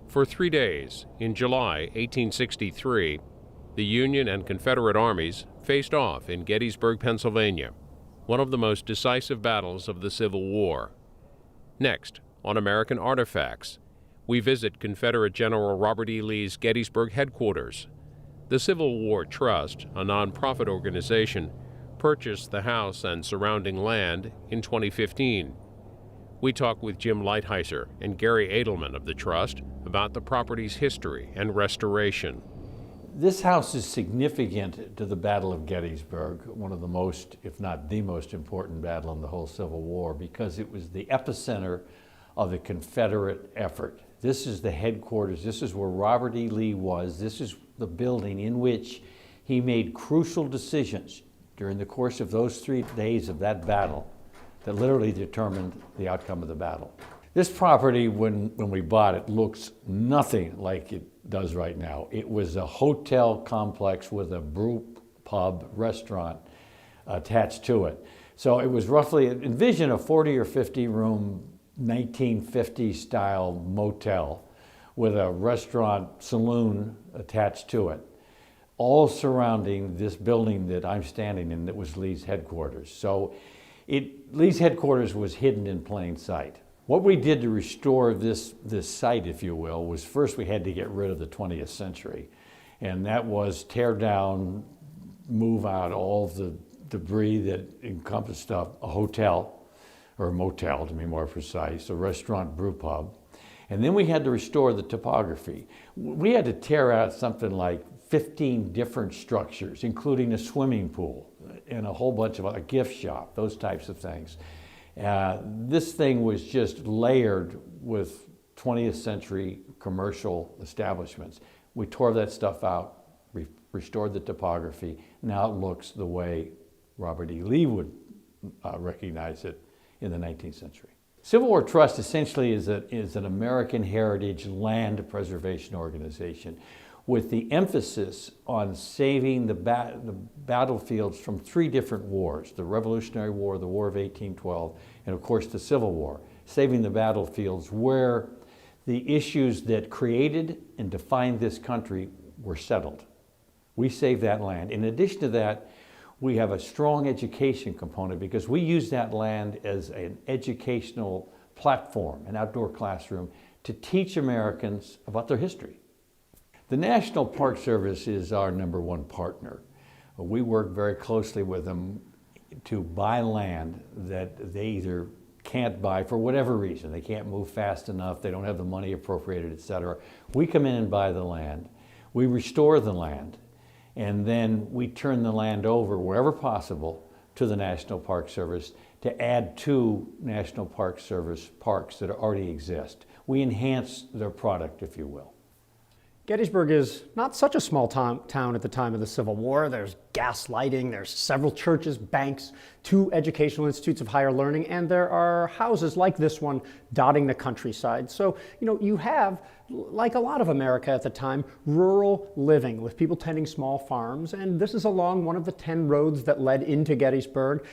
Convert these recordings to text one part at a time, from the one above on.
For 3 days, in July 1863, the Union and Confederate armies faced off in Gettysburg, Pennsylvania, one of the most decisive battles of the Civil War. Next, on American Artifacts, we visit Confederate General Robert E. Lee's Gettysburg headquarters. The Civil War Trust, a nonprofit organization, purchased the house and surrounding land in 2015. We talk with Jim Lighthizer and Garry Adelman of the Trust about the property's history and restoration. This house is significant to the Battle of Gettysburg, one of the most, if not the most important battle in the whole Civil War, because it was the epicenter of the Confederate effort. This is the headquarters, this is where Robert E. Lee was, this is the building in which he made crucial decisions during the course of those 3 days of that battle that literally determined the outcome of the battle. This property, when we bought it, looks nothing like it does right now. It was a hotel complex with a brew pub restaurant attached to it. So it was roughly, envision a 40 or 50 room 1950 style motel with a restaurant saloon attached to it, all surrounding this building that I'm standing in that was Lee's headquarters. So Lee's headquarters was hidden in plain sight. What we did to restore this site, if you will, was first we had to get rid of the 20th century. And that was tear down, move out all the debris that encompassed a hotel, or a motel to be more precise, a restaurant brew pub. And then we had to restore the topography. We had to tear out something like 15 different structures, including a swimming pool and a whole bunch of a gift shop, those types of things. This thing was just layered with 20th century commercial establishments. We tore that stuff out, restored the topography. Now it looks the way Robert E. Lee would recognize it in the 19th century. Civil War Trust essentially is an American heritage land preservation organization with the emphasis on saving the battlefields from 3 different wars, the Revolutionary War, the War of 1812, and of course the Civil War, saving the battlefields where the issues that created and defined this country were settled. We save that land. In addition to that, we have a strong education component because we use that land as an educational platform, an outdoor classroom, to teach Americans about their history. The National Park Service is our #1 partner. We work very closely with them to buy land that they either can't buy for whatever reason. They can't move fast enough, they don't have the money appropriated, etc. We come in and buy the land. We restore the land. And then we turn the land over wherever possible to the National Park Service to add to National Park Service parks that already exist. We enhance their product, if you will. Gettysburg is not such a small town at the time of the Civil War. There's gas lighting, there's several churches, banks, 2 educational institutes of higher learning, and there are houses like this one dotting the countryside. So, you have, like a lot of America at the time, rural living with people tending small farms, and this is along one of the 10 roads that led into Gettysburg,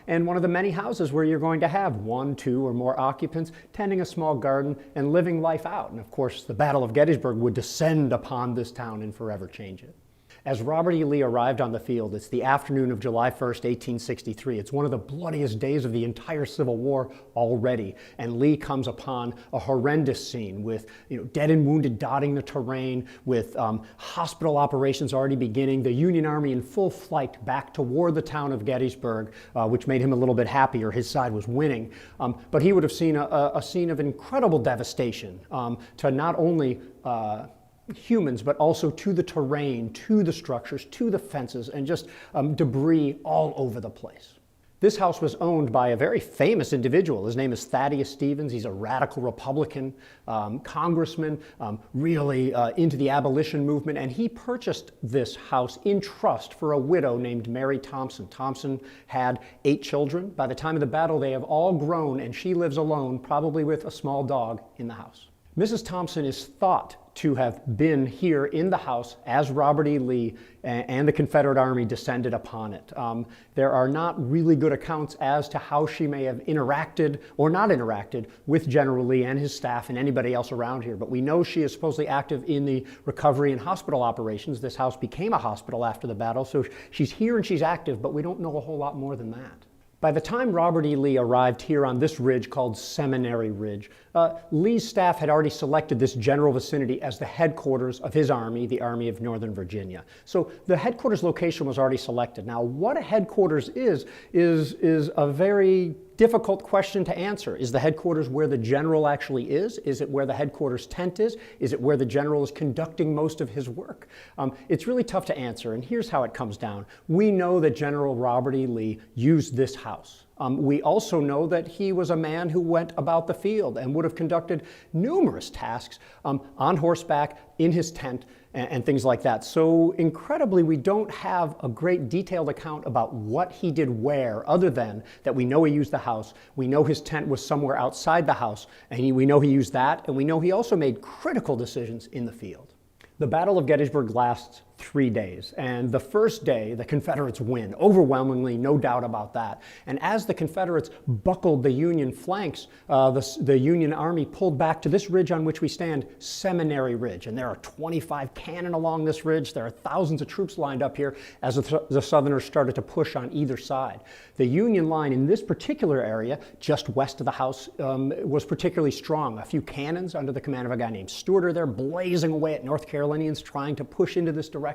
and one of the many houses where you're going to have 1, 2, or more occupants tending a small garden and living life out. And of course, the Battle of Gettysburg would descend upon this town and forever change it. As Robert E. Lee arrived on the field, it's the afternoon of July 1st, 1863. It's one of the bloodiest days of the entire Civil War already. And Lee comes upon a horrendous scene with dead and wounded dotting the terrain, with hospital operations already beginning, the Union Army in full flight back toward the town of Gettysburg, which made him a little bit happier. His side was winning. But he would have seen a scene of incredible devastation to not only humans, but also to the terrain, to the structures, to the fences, and just debris all over the place. This house was owned by a very famous individual. His name is Thaddeus Stevens. He's a radical Republican congressman, really into the abolition movement, and he purchased this house in trust for a widow named Mary Thompson. Thompson had 8 children. By the time of the battle, they have all grown, and she lives alone, probably with a small dog in the house. Mrs. Thompson is thought to have been here in the house as Robert E. Lee and the Confederate Army descended upon it. There are not really good accounts as to how she may have interacted or not interacted with General Lee and his staff and anybody else around here, but we know she is supposedly active in the recovery and hospital operations. This house became a hospital after the battle, so she's here and she's active, but we don't know a whole lot more than that. By the time Robert E. Lee arrived here on this ridge called Seminary Ridge, Lee's staff had already selected this general vicinity as the headquarters of his army, the Army of Northern Virginia. So the headquarters location was already selected. Now, what a headquarters is a very difficult question to answer. Is the headquarters where the general actually is? Is it where the headquarters tent is? Is it where the general is conducting most of his work? It's really tough to answer, and here's how it comes down. We know that General Robert E. Lee used this house. We also know that he was a man who went about the field and would have conducted numerous tasks on horseback, in his tent, and things like that. So incredibly, we don't have a great detailed account about what he did where, other than that we know he used the house, we know his tent was somewhere outside the house, and we know he used that, and we know he also made critical decisions in the field. The Battle of Gettysburg lasts 3 days, and the first day the Confederates win, overwhelmingly, no doubt about that. And as the Confederates buckled the Union flanks, the Union Army pulled back to this ridge on which we stand, Seminary Ridge, and there are 25 cannon along this ridge. There are thousands of troops lined up here as the Southerners started to push on either side. The Union line in this particular area, just west of the house, was particularly strong. A few cannons under the command of a guy named Stewart are there, blazing away at North Carolinians trying to push into this direction.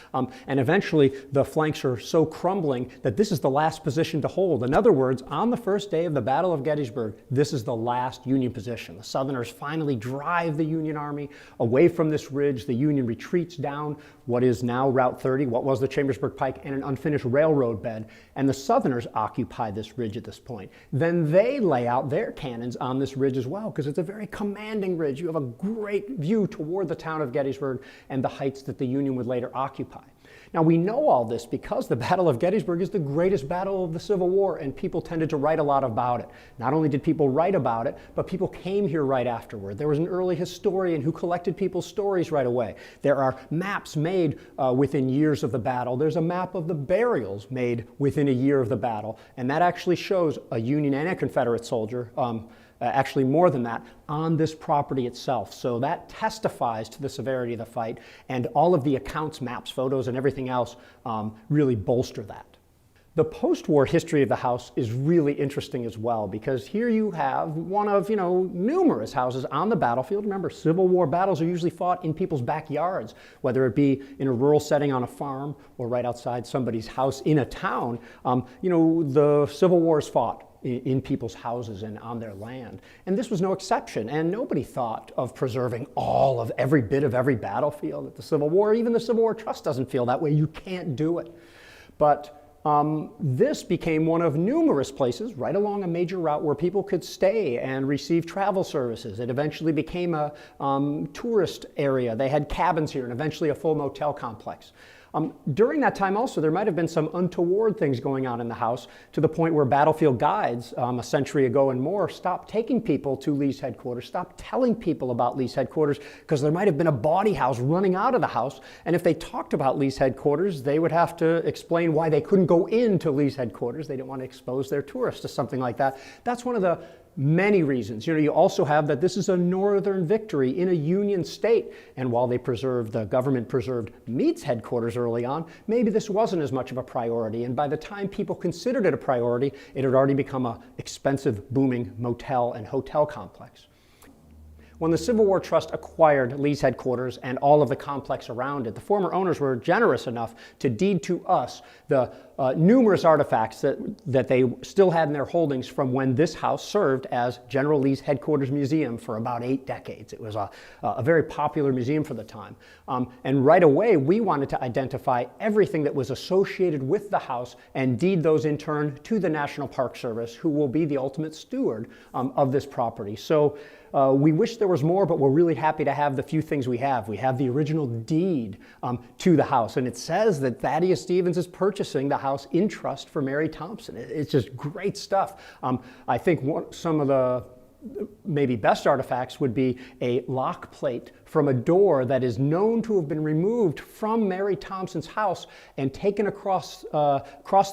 And eventually the flanks are so crumbling that this is the last position to hold. In other words, on the first day of the Battle of Gettysburg, this is the last Union position. The Southerners finally drive the Union Army away from this ridge. The Union retreats down what is now Route 30, what was the Chambersburg Pike, and an unfinished railroad bed. And the Southerners occupy this ridge at this point. Then they lay out their cannons on this ridge as well, because it's a very commanding ridge. You have a great view toward the town of Gettysburg and the heights that the Union would later occupy. Now, we know all this because the Battle of Gettysburg is the greatest battle of the Civil War, and people tended to write a lot about it. Not only did people write about it, but people came here right afterward. There was an early historian who collected people's stories right away. There are maps made within years of the battle. There's a map of the burials made within a year of the battle, and that actually shows a Union and a Confederate soldier, actually more than that, on this property itself. So that testifies to the severity of the fight, and all of the accounts, maps, photos, and everything else really bolster that. The post-war history of the house is really interesting as well, because here you have one of, numerous houses on the battlefield. Remember, Civil War battles are usually fought in people's backyards, whether it be in a rural setting on a farm or right outside somebody's house in a town. The Civil War is fought in people's houses and on their land. And this was no exception, and nobody thought of preserving all of every bit of every battlefield at the Civil War. Even the Civil War Trust doesn't feel that way. You can't do it. But this became one of numerous places right along a major route where people could stay and receive travel services. It eventually became a tourist area. They had cabins here and eventually a full motel complex. During that time also, there might have been some untoward things going on in the house, to the point where battlefield guides a century ago and more stopped taking people to Lee's headquarters, stopped telling people about Lee's headquarters, because there might have been a bawdy house running out of the house, and if they talked about Lee's headquarters, they would have to explain why they couldn't go into Lee's headquarters. They didn't want to expose their tourists to something like that. That's one of the many reasons. You also have that this is a Northern victory in a Union state, and while the government preserved Meade's headquarters early on, maybe this wasn't as much of a priority, and by the time people considered it a priority, it had already become an expensive, booming motel and hotel complex. When the Civil War Trust acquired Lee's headquarters and all of the complex around it, the former owners were generous enough to deed to us the numerous artifacts that they still had in their holdings from when this house served as General Lee's headquarters museum for about 8 decades. It was a very popular museum for the time. And right away, we wanted to identify everything that was associated with the house and deed those in turn to the National Park Service, who will be the ultimate steward of this property. So we wish there was more, but we're really happy to have the few things we have. We have the original deed to the house, and it says that Thaddeus Stevens is purchasing the house in trust for Mary Thompson. It's just great stuff. I think some of the maybe best artifacts would be a lock plate from a door that is known to have been removed from Mary Thompson's house and taken across the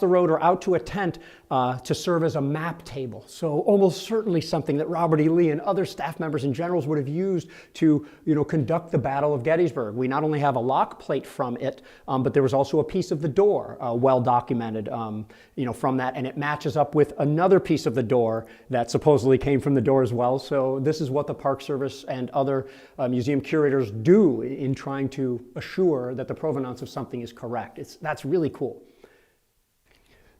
road or out to a tent to serve as a map table. So almost certainly something that Robert E. Lee and other staff members and generals would have used to, conduct the Battle of Gettysburg. We not only have a lock plate from it, but there was also a piece of the door well documented, from that, and it matches up with another piece of the door that supposedly came from the door as well. So this is what the Park Service and other museum curators do in trying to assure that the provenance of something is correct. That's really cool.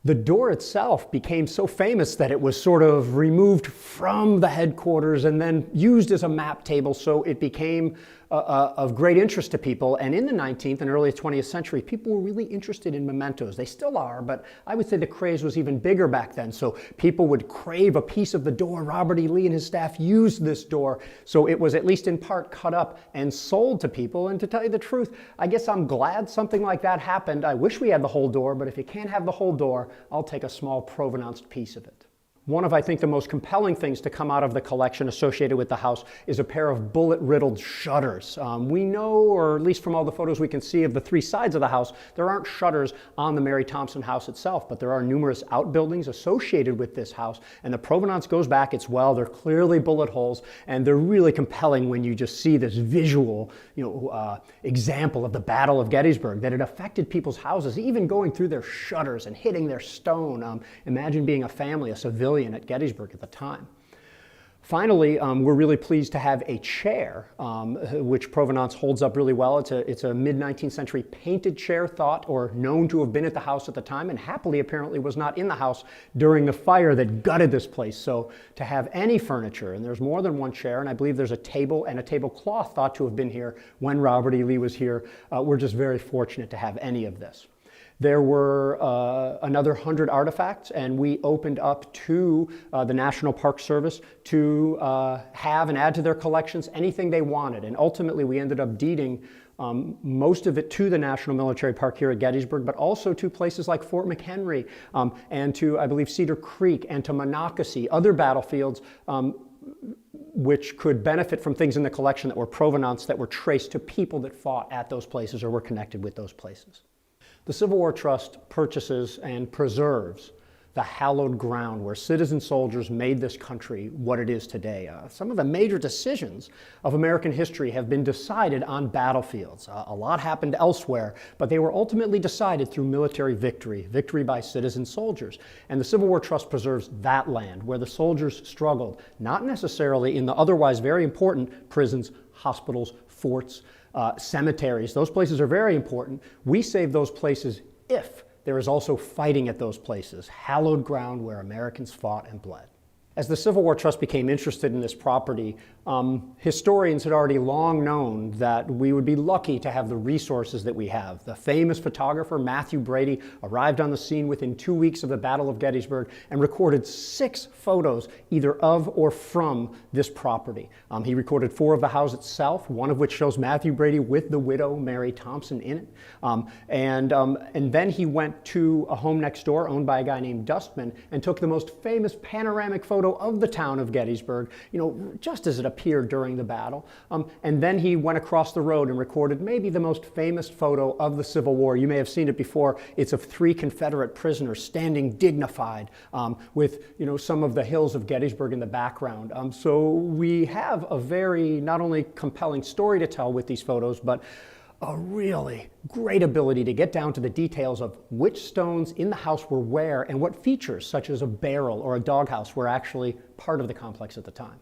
The door itself became so famous that it was sort of removed from the headquarters and then used as a map table, so it became of great interest to people. And in the 19th and early 20th century, people were really interested in mementos. They still are, but I would say the craze was even bigger back then. So people would crave a piece of the door. Robert E. Lee and his staff used this door, so it was at least in part cut up and sold to people. And to tell you the truth, I guess I'm glad something like that happened. I wish we had the whole door, but if you can't have the whole door, I'll take a small provenanced piece of it. One of, I think, the most compelling things to come out of the collection associated with the house is a pair of bullet-riddled shutters. We know, or at least from all the photos we can see of the three sides of the house, there aren't shutters on the Mary Thompson house itself, but there are numerous outbuildings associated with this house, and the provenance goes back. It's well, they're clearly bullet holes, and they're really compelling when you just see this visual, example of the Battle of Gettysburg, that it affected people's houses, even going through their shutters and hitting their stone. Imagine being a family, a civilian at Gettysburg at the time. Finally, we're really pleased to have a chair, which provenance holds up really well. It's a mid-19th century painted chair, thought or known to have been at the house at the time, and happily apparently was not in the house during the fire that gutted this place. So to have any furniture, and there's more than one chair, and I believe there's a table and a tablecloth thought to have been here when Robert E. Lee was here, we're just very fortunate to have any of this. There were another 100 artifacts, and we opened up to the National Park Service to have and add to their collections anything they wanted. And ultimately, we ended up deeding most of it to the National Military Park here at Gettysburg, but also to places like Fort McHenry and to, I believe, Cedar Creek and to Monocacy, other battlefields which could benefit from things in the collection that were provenance, that were traced to people that fought at those places or were connected with those places. The Civil War Trust purchases and preserves the hallowed ground where citizen soldiers made this country what it is today. Some of the major decisions of American history have been decided on battlefields. A lot happened elsewhere, but they were ultimately decided through military victory by citizen soldiers. And the Civil War Trust preserves that land where the soldiers struggled, not necessarily in the otherwise very important prisons, hospitals, forts, cemeteries. Those places are very important. We save those places if there is also fighting at those places, hallowed ground where Americans fought and bled. As the Civil War Trust became interested in this property, historians had already long known that we would be lucky to have the resources that we have. The famous photographer Matthew Brady arrived on the scene within 2 weeks of the Battle of Gettysburg and recorded 6 photos either of or from this property. He recorded 4 of the house itself, one of which shows Matthew Brady with the widow Mary Thompson in it. And then he went to a home next door owned by a guy named Dustman and took the most famous panoramic photo of the town of Gettysburg, just as it appeared during the battle. And then he went across the road and recorded maybe the most famous photo of the Civil War. You may have seen it before. It's of 3 Confederate prisoners standing dignified with, some of the hills of Gettysburg in the background. So we have a very not only compelling story to tell with these photos, but a really great ability to get down to the details of which stones in the house were where and what features, such as a barrel or a doghouse, were actually part of the complex at the time.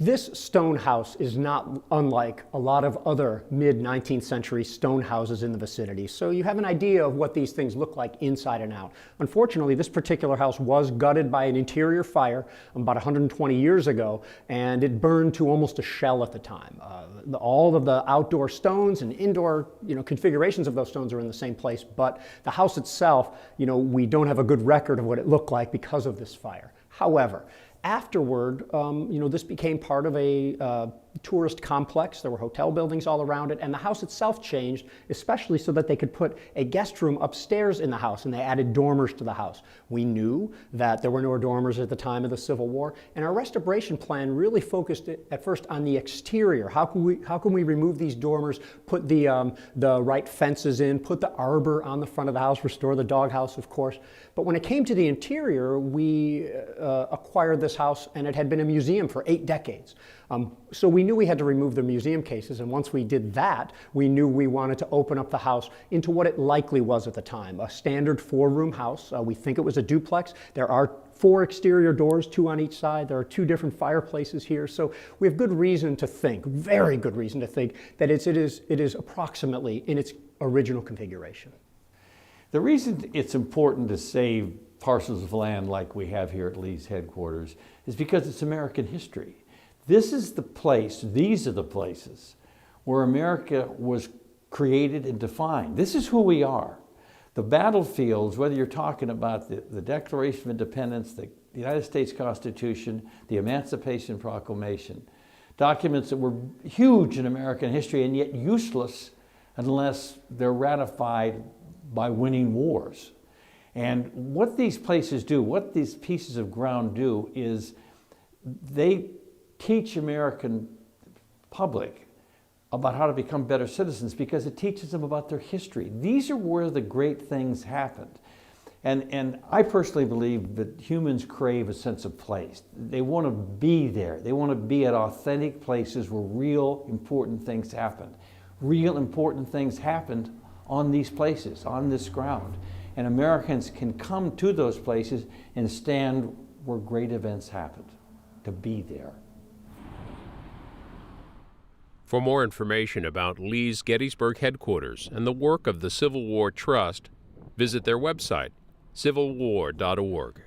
This stone house is not unlike a lot of other mid-19th century stone houses in the vicinity, so you have an idea of what these things look like inside and out. Unfortunately, this particular house was gutted by an interior fire about 120 years ago, and it burned to almost a shell at the time. All of the outdoor stones and indoor configurations of those stones are in the same place, but the house itself, we don't have a good record of what it looked like because of this fire. However, Afterward, this became part of a tourist complex. There were hotel buildings all around it, and the house itself changed, especially so that they could put a guest room upstairs in the house, and they added dormers to the house. We knew that there were no dormers at the time of the Civil War, and our restoration plan really focused at first on the exterior. How can we remove these dormers, put the right fences in, put the arbor on the front of the house, restore the doghouse, of course. But when it came to the interior, we acquired this house, and it had been a museum for 8 decades. So we knew we had to remove the museum cases, and once we did that, we knew we wanted to open up the house into what it likely was at the time, a standard 4-room house. We think it was a duplex. There are 4 exterior doors, 2 on each side. There are 2 different fireplaces here. So we have good reason to think, very good reason to think, that it is approximately in its original configuration. The reason it's important to save parcels of land like we have here at Lee's headquarters is because it's American history. This is the place, these are the places where America was created and defined. This is who we are. The battlefields, whether you're talking about the Declaration of Independence, the United States Constitution, the Emancipation Proclamation, documents that were huge in American history and yet useless unless they're ratified by winning wars. And what these places do, what these pieces of ground do, is they teach American public about how to become better citizens because it teaches them about their history. These are where the great things happened. And I personally believe that humans crave a sense of place. They want to be there. They want to be at authentic places where real important things happened. Real important things happened on these places, on this ground. And Americans can come to those places and stand where great events happened, to be there. For more information about Lee's Gettysburg headquarters and the work of the Civil War Trust, visit their website, civilwar.org.